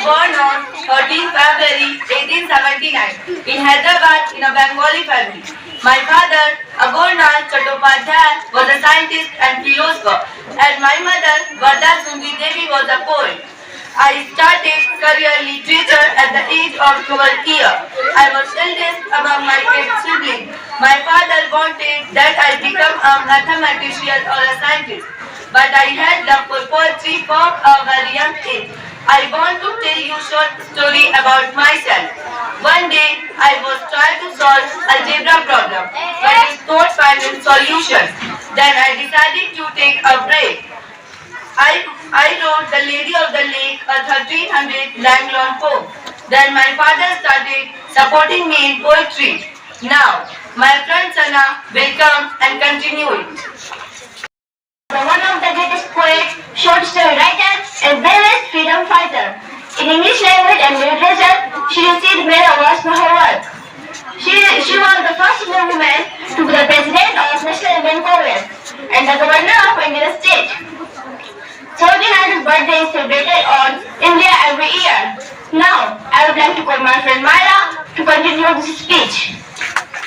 born on 13 February 1879 in Hyderabad in a Bengali family. My father, Agornal Chattopadhyay, was a scientist and philosopher, and my mother, Varda Sundi Devi, was a poet. I started career literature at the age of 12 years. I was eldest among my 8 siblings. My father wanted that I become a mathematician or a scientist, but I had love for poetry from a very young age. I want to tell you a short story about myself. One day, I was trying to solve algebra problem, but I could not find a solution. Then I decided to take a break. I wrote The Lady of the Lake, a 1300 line long poem. Then my father started supporting me in poetry. Now, my friend Sana will come and continue it. One of the greatest poets, short story writer, and bravest freedom fighter. In English language and literature, she received many awards for her work. She was the first Indian woman to be the president of National Indian Congress and the governor of Indian state. Sarojini Naidu's birthday is celebrated on India every year. Now, I would like to call my friend Myra to continue this speech.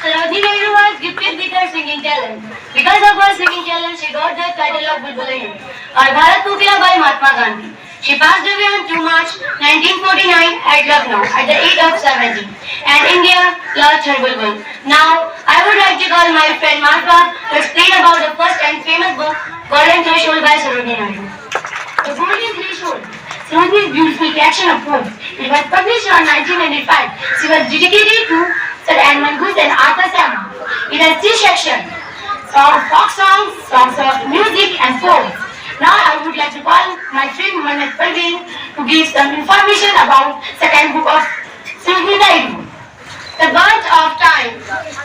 Sarojini Naidu was gifted with her singing talent. Because of her singing talent, she got the title of Bulbulain, or Bharat Pupila by Mahatma Gandhi. She passed away on 2 March 1949 at Lucknow at the age of 70, and India lost her Bulbul. Now, I would like to call my friend Martha to explain about the first and famous book, Golden Threshold by Sarojini Naidu. The Golden Threshold. Sarojini's beautiful collection of poems. It was published on 1995. She was dedicated to Sir Edmund Goose and Arthur Sama. It has 3 sections: folk songs, songs of music, and poems. Now I would like to call my friend Mohammed Parveen to give some information about second book of Sarojini Naidu. The Birth of Time.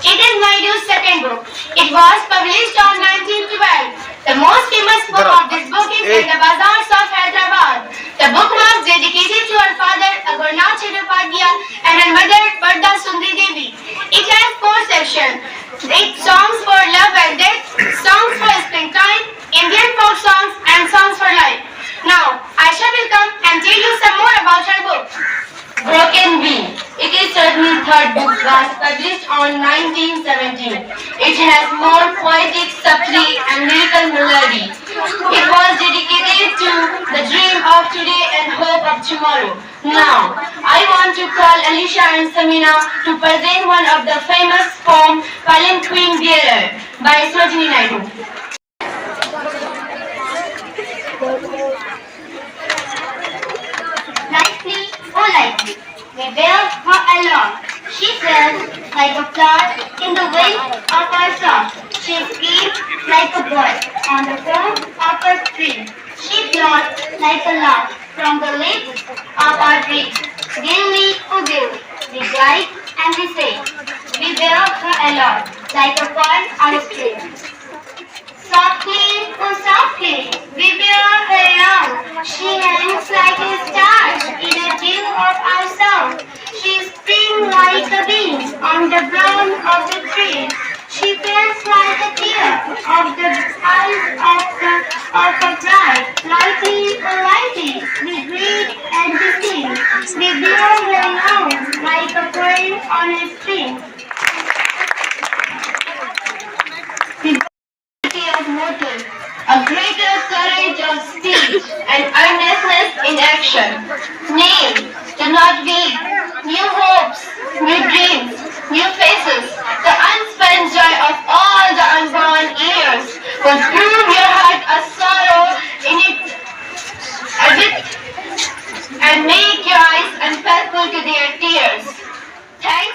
It is Naidu's second book. It was published on 1912. The most famous book of this book is In the Bazaars of Hyderabad. The book was dedicated to her father, Agornal Chattopadhyay, and her mother, Varda Sundi Devi. It has 4 sections. 8 songs for love and death, songs for springtime, Indian folk songs, and songs for life. Now, Aisha will come and tell you some more about her book. Broken Wheel. It is Sarojini's third book, was published on 1917. It has more poetic, subtlety, and lyrical melody. It was dedicated to the dream of today and hope of tomorrow. Now, I want to call Alicia and Samina to present one of the famous poem, Palanquin Bearer by Sarojini Naidu. Lightly, oh lightly, we bear her along. She sails like a flower in the wind of our song. She screams like a bird on the form of a tree. She floats like a lark from the lips of our tree. Gaily, oh gaily, we glide and we say, we bear her along like a bird on a string. Softly, oh softly, we bear her along. She hangs like a star in the dew of our song. She springs like a beam on the brown of the tree. She falls like a tear of the eyes of a bride. Lightly, oh lightly, we greet and we sing. We bear her along like a bird on a string. Of motive, a greater courage of speech and earnestness in action. Nay, do not give new hopes, new dreams, new faces, the unspent joy of all the unborn years will prove your heart a sorrow in it and make your eyes unfaithful to their tears. Thank